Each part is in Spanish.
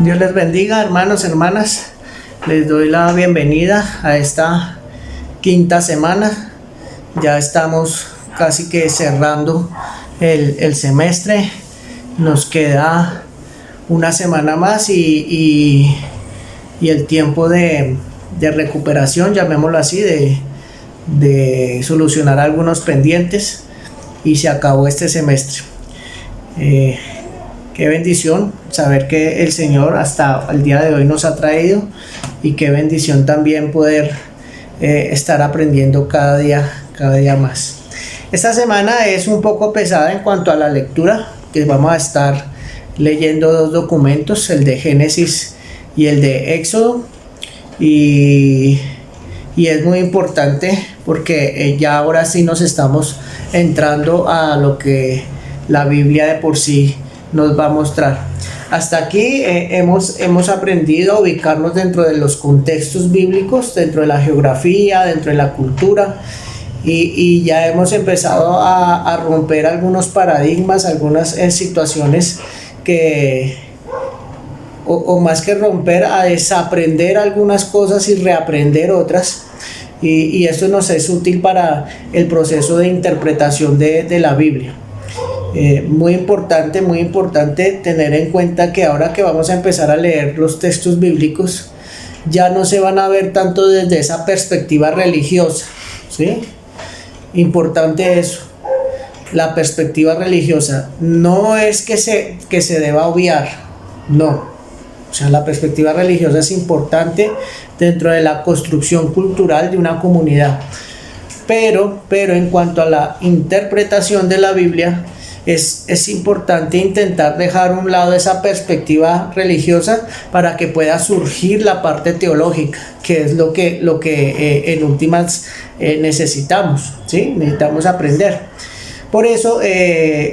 Dios les bendiga, hermanos, hermanas. Les doy la bienvenida a esta quinta semana. Ya estamos casi que cerrando el semestre. Nos queda una semana más y el tiempo de recuperación, llamémoslo así, de solucionar algunos pendientes, y se acabó este semestre. Qué bendición saber que el Señor hasta el día de hoy nos ha traído, y qué bendición también poder estar aprendiendo cada día más. Esta semana es un poco pesada en cuanto a la lectura, que vamos a estar leyendo dos documentos, el de Génesis y el de Éxodo, y es muy importante porque ya ahora sí nos estamos entrando a lo que la Biblia de por sí nos va a mostrar. Hasta aquí hemos aprendido a ubicarnos dentro de los contextos bíblicos, dentro de la geografía, dentro de la cultura, y ya hemos empezado a romper algunos paradigmas, algunas situaciones que, o más que romper, a desaprender algunas cosas y reaprender otras, y esto nos es útil para el proceso de interpretación de la Biblia. Muy importante tener en cuenta que ahora que vamos a empezar a leer los textos bíblicos, ya no se van a ver tanto desde esa perspectiva religiosa, ¿sí? Importante eso, la perspectiva religiosa. No es que se deba obviar, no. O sea, la perspectiva religiosa es importante dentro de la construcción cultural de una comunidad. Pero en cuanto a la interpretación de la Biblia, es importante intentar dejar a un lado esa perspectiva religiosa para que pueda surgir la parte teológica, que es lo que en últimas necesitamos, ¿sí? Necesitamos aprender. Por eso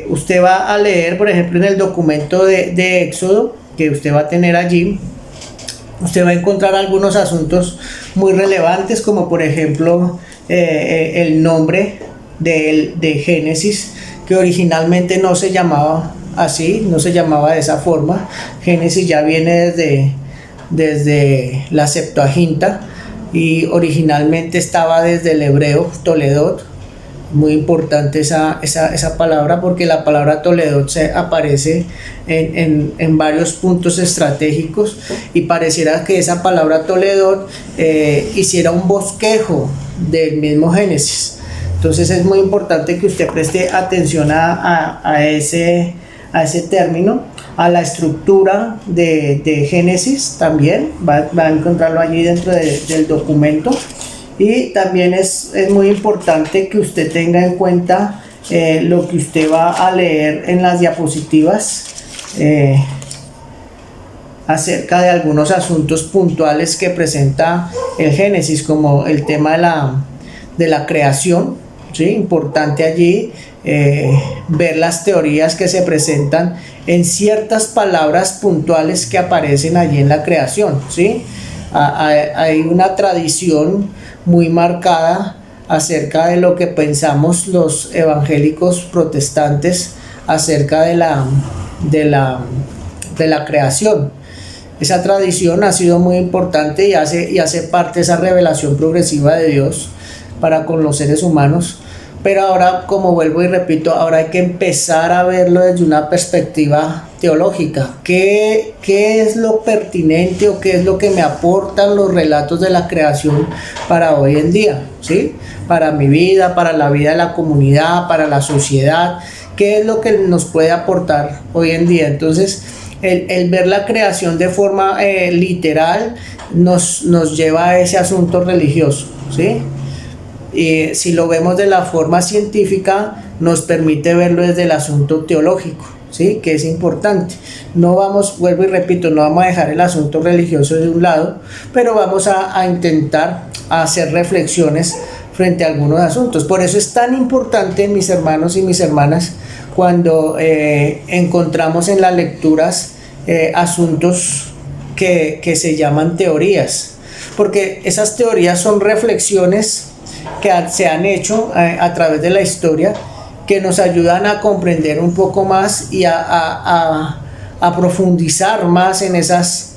usted va a leer, por ejemplo, en el documento de Éxodo que usted va a tener allí, usted va a encontrar algunos asuntos muy relevantes, como por ejemplo el nombre de Génesis, que originalmente no se llamaba así, no se llamaba de esa forma. Génesis ya viene desde la Septuaginta, y originalmente estaba desde el hebreo Toledot. Muy importante esa palabra, porque la palabra Toledot se aparece en varios puntos estratégicos, y pareciera que esa palabra Toledot hiciera un bosquejo del mismo Génesis. Entonces es muy importante que usted preste atención a ese término, a la estructura de Génesis también, va a encontrarlo allí dentro del documento. Y también es muy importante que usted tenga en cuenta lo que usted va a leer en las diapositivas acerca de algunos asuntos puntuales que presenta el Génesis, como el tema de la creación, ¿sí? Importante allí ver las teorías que se presentan en ciertas palabras puntuales que aparecen allí en la creación, ¿sí? Hay una tradición muy marcada acerca de lo que pensamos los evangélicos protestantes acerca de la creación. Esa tradición ha sido muy importante y hace parte de esa revelación progresiva de Dios para con los seres humanos. Pero ahora, como vuelvo y repito, ahora hay que empezar a verlo desde una perspectiva teológica. ¿Qué es lo pertinente, o qué es lo que me aportan los relatos de la creación para hoy en día, ¿sí? Para mi vida, para la vida de la comunidad, para la sociedad. ¿Qué es lo que nos puede aportar hoy en día? Entonces, el ver la creación de forma literal nos lleva a ese asunto religioso, ¿sí? Y si lo vemos de la forma científica, nos permite verlo desde el asunto teológico, ¿sí? Que es importante. No vamos, vuelvo y repito, no vamos a dejar el asunto religioso de un lado, pero vamos a intentar hacer reflexiones frente a algunos asuntos. Por eso es tan importante, mis hermanos y mis hermanas, cuando encontramos en las lecturas asuntos que se llaman teorías, porque esas teorías son reflexiones que se han hecho a través de la historia, que nos ayudan a comprender un poco más y a a profundizar más en esas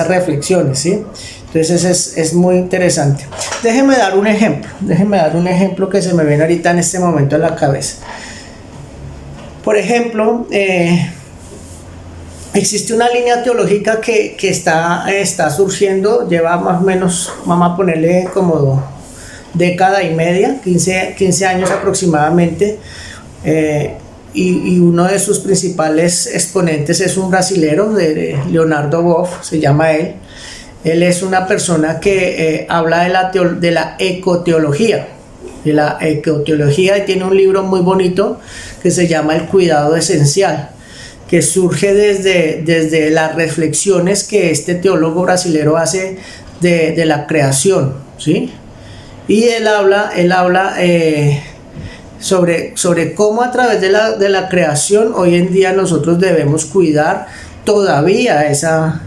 reflexiones, ¿sí? Entonces es muy interesante. Déjeme dar un ejemplo que se me viene ahorita en este momento a la cabeza. Por ejemplo, existe una línea teológica que está surgiendo, lleva más o menos, vamos a ponerle como década y media, 15 años aproximadamente, y uno de sus principales exponentes es un brasilero, de Leonardo Boff, se llama él. Él es una persona que habla de la ecoteología, y tiene un libro muy bonito que se llama El cuidado esencial, que surge desde las reflexiones que este teólogo brasilero hace de la creación, ¿sí? Y él habla sobre cómo a través de la creación hoy en día nosotros debemos cuidar todavía esa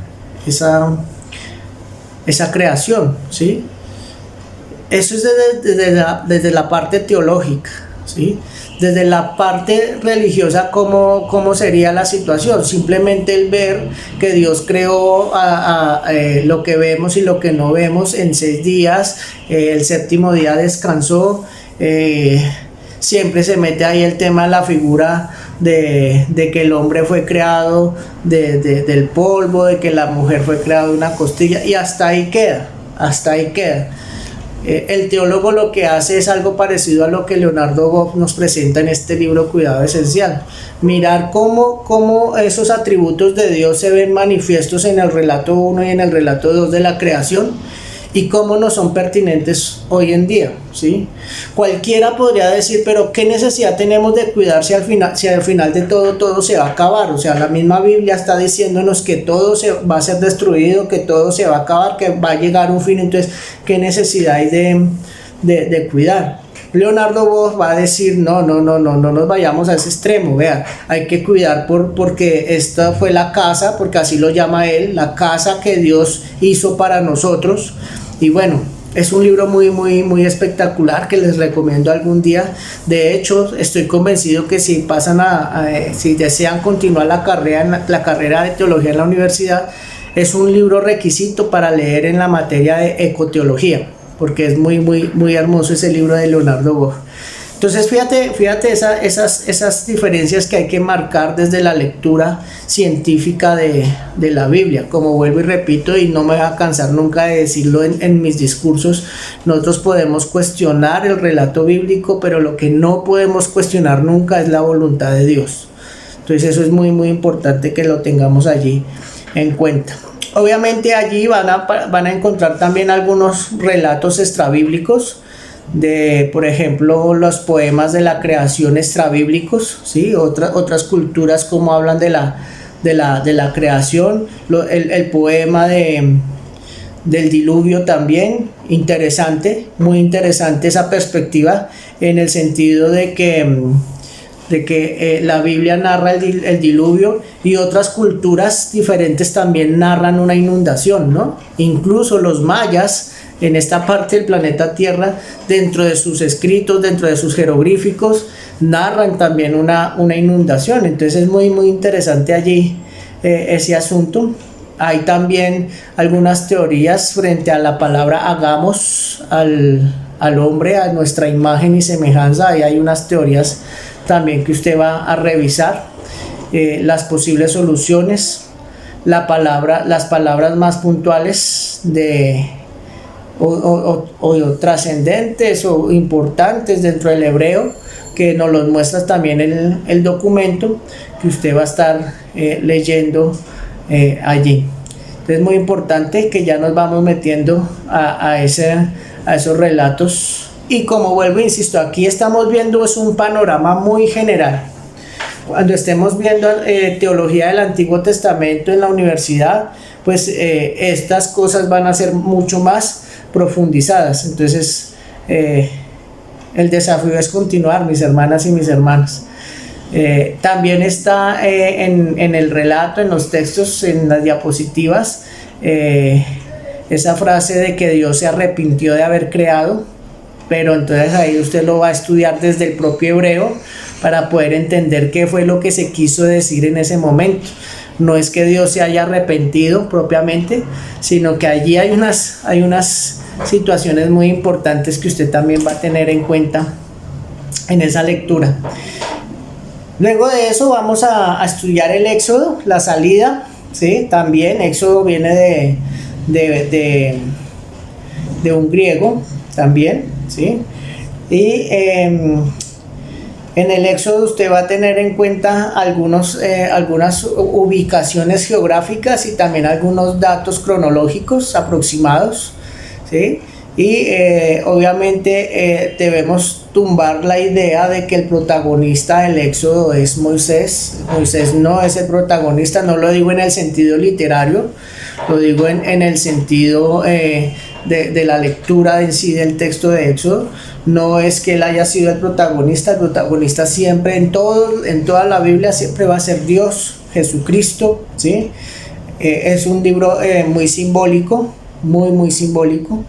creación, ¿sí? Eso es desde la parte teológica, ¿sí? Desde la parte religiosa, ¿cómo sería la situación? Simplemente el ver que Dios creó lo que vemos y lo que no vemos en 6 días, el séptimo día descansó, siempre se mete ahí el tema de la figura de que el hombre fue creado del polvo, de que la mujer fue creada de una costilla, y hasta ahí queda. El teólogo lo que hace es algo parecido a lo que Leonardo Boff nos presenta en este libro Cuidado Esencial. Mirar cómo esos atributos de Dios se ven manifiestos en el relato 1 y en el relato 2 de la creación, y cómo no son pertinentes hoy en día, ¿sí? Cualquiera podría decir, pero ¿qué necesidad tenemos de cuidar si al final de todo se va a acabar? O sea, la misma Biblia está diciéndonos que todo se va a ser destruido, que todo se va a acabar, que va a llegar un fin. Entonces, ¿qué necesidad hay de cuidar? Leonardo Boff va a decir, no nos vayamos a ese extremo, vea, hay que cuidar porque esta fue la casa, porque así lo llama él, la casa que Dios hizo para nosotros. Y bueno, es un libro muy espectacular que les recomiendo algún día. De hecho, estoy convencido que si si desean continuar la carrera de teología en la universidad, es un libro requisito para leer en la materia de ecoteología, porque es muy hermoso ese libro de Leonardo Boff. Entonces fíjate esas diferencias que hay que marcar desde la lectura científica de la Biblia. Como vuelvo y repito, y no me voy a cansar nunca de decirlo en mis discursos, nosotros podemos cuestionar el relato bíblico, pero lo que no podemos cuestionar nunca es la voluntad de Dios. Entonces eso es muy importante que lo tengamos allí en cuenta. Obviamente allí van a encontrar también algunos relatos extrabíblicos, por ejemplo, los poemas de la creación extrabíblicos, ¿sí? Otras culturas como hablan de la creación, el poema del diluvio también, muy interesante esa perspectiva, en el sentido de que la Biblia narra el diluvio, y otras culturas diferentes también narran una inundación, ¿no? Incluso los mayas, en esta parte del planeta Tierra, dentro de sus escritos, dentro de sus jeroglíficos, narran también una inundación. Entonces es muy interesante allí ese asunto. Hay también algunas teorías frente a la palabra hagamos al hombre a nuestra imagen y semejanza. Ahí hay unas teorías también que usted va a revisar, las posibles soluciones, las palabras más puntuales o trascendentes o importantes dentro del hebreo, que nos los muestra también el documento que usted va a estar leyendo allí. Entonces es muy importante que ya nos vamos metiendo a esos relatos. Y como vuelvo e insisto, aquí estamos viendo es un panorama muy general. Cuando estemos viendo teología del Antiguo Testamento en la universidad, pues estas cosas van a ser mucho más profundizadas. Entonces el desafío es continuar, mis hermanas y mis hermanos. También está en el relato, en los textos, en las diapositivas, esa frase de que Dios se arrepintió de haber creado. Pero entonces ahí usted lo va a estudiar desde el propio hebreo para poder entender qué fue lo que se quiso decir en ese momento. No es que Dios se haya arrepentido propiamente, sino que allí hay unas situaciones muy importantes que usted también va a tener en cuenta en esa lectura. Luego de eso vamos a estudiar el Éxodo, la salida, ¿sí? También Éxodo viene de un griego también, ¿sí? Y en el Éxodo usted va a tener en cuenta algunas ubicaciones geográficas y también algunos datos cronológicos aproximados, ¿sí? Y obviamente debemos tumbar la idea de que el protagonista del Éxodo es Moisés. Moisés no es el protagonista, no lo digo en el sentido literario, lo digo en el sentido de la lectura en sí del texto de Éxodo. No es que él haya sido el protagonista siempre en toda la Biblia siempre va a ser Dios, Jesucristo, ¿sí? Es un libro muy simbólico, muy simbólico,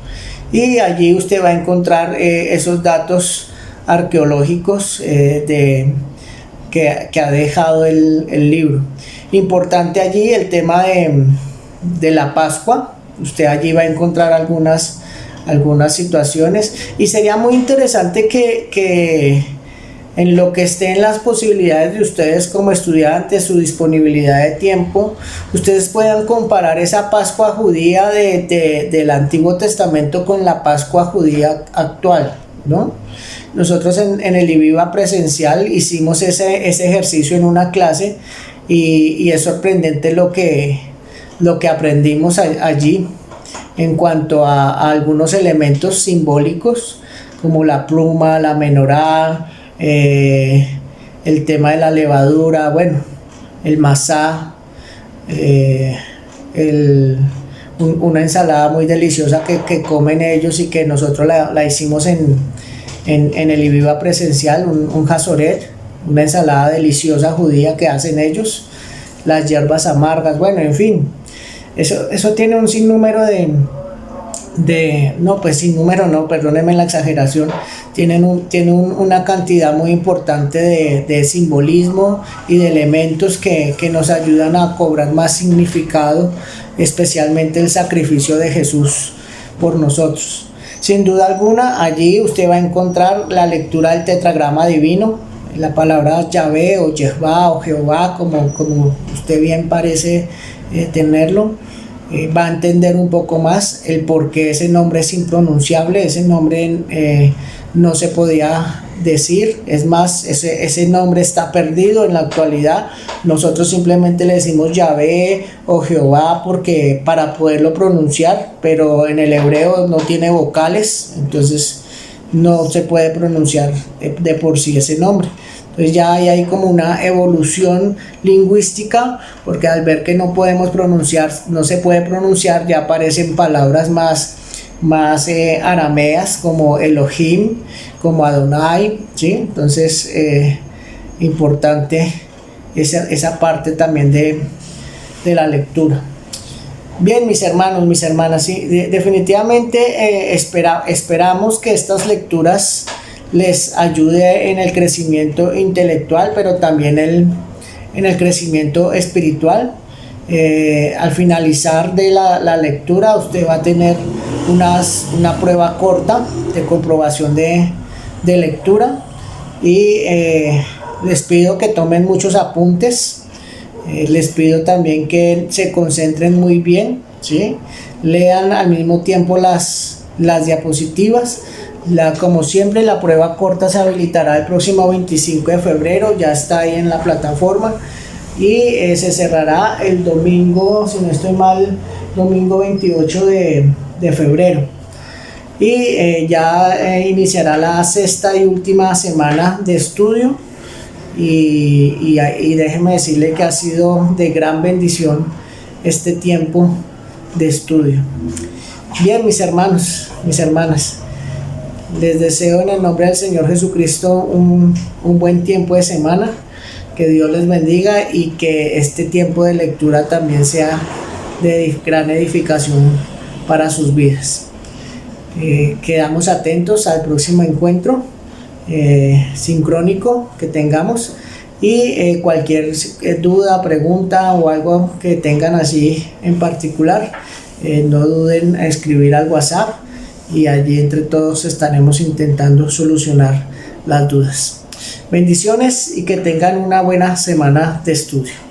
y allí usted va a encontrar esos datos arqueológicos que ha dejado el libro. Importante allí el tema de la Pascua. Usted allí va a encontrar algunas situaciones, y sería muy interesante que en lo que esté en las posibilidades de ustedes como estudiantes, su disponibilidad de tiempo, ustedes puedan comparar esa Pascua judía del Antiguo Testamento con la Pascua judía actual, ¿no? Nosotros en el IVIVA presencial hicimos ese ejercicio en una clase, y es sorprendente lo que aprendimos allí en cuanto a algunos elementos simbólicos como la pluma, la menorá, el tema de la levadura, bueno, el masá, una ensalada muy deliciosa que comen ellos y que nosotros la hicimos en el IVIVA presencial, un hazoret, una ensalada deliciosa judía que hacen ellos, las hierbas amargas, bueno, en fin. Eso tiene un sinnúmero perdónenme la exageración, tiene una cantidad muy importante de simbolismo y de elementos que nos ayudan a cobrar más significado, especialmente el sacrificio de Jesús por nosotros. Sin duda alguna, allí usted va a encontrar la lectura del tetragrama divino, la palabra Yahvé o Yehvá o Jehová, como usted bien parece tenerlo. Va a entender un poco más el por qué ese nombre es impronunciable, ese nombre no se podía decir, es más, ese nombre está perdido en la actualidad. Nosotros simplemente le decimos Yahvé o Jehová porque para poderlo pronunciar, pero en el hebreo no tiene vocales, entonces no se puede pronunciar de por sí ese nombre. Entonces ya hay ahí como una evolución lingüística, porque al ver que no se puede pronunciar, ya aparecen palabras más arameas como Elohim, como Adonai, ¿sí? Entonces importante esa parte también de la lectura. Bien, mis hermanos, mis hermanas, sí, definitivamente esperamos que estas lecturas les ayude en el crecimiento intelectual, pero también en el crecimiento espiritual. Al finalizar de la lectura, usted va a tener una prueba corta de comprobación de lectura, y les pido que tomen muchos apuntes. Les pido también que se concentren muy bien, ¿sí? Lean al mismo tiempo las diapositivas. Como siempre, la prueba corta se habilitará el próximo 25 de febrero, ya está ahí en la plataforma, y se cerrará el domingo, si no estoy mal, domingo 28 de febrero. Y ya iniciará la sexta y última semana de estudio, y déjeme decirle que ha sido de gran bendición este tiempo de estudio. Bien, mis hermanos, mis hermanas, les deseo en el nombre del Señor Jesucristo un buen tiempo de semana, que Dios les bendiga y que este tiempo de lectura también sea de gran edificación para sus vidas. Quedamos atentos al próximo encuentro sincrónico que tengamos, Y cualquier duda, pregunta o algo que tengan así en particular, no duden en escribir al WhatsApp y allí entre todos estaremos intentando solucionar las dudas. Bendiciones y que tengan una buena semana de estudio.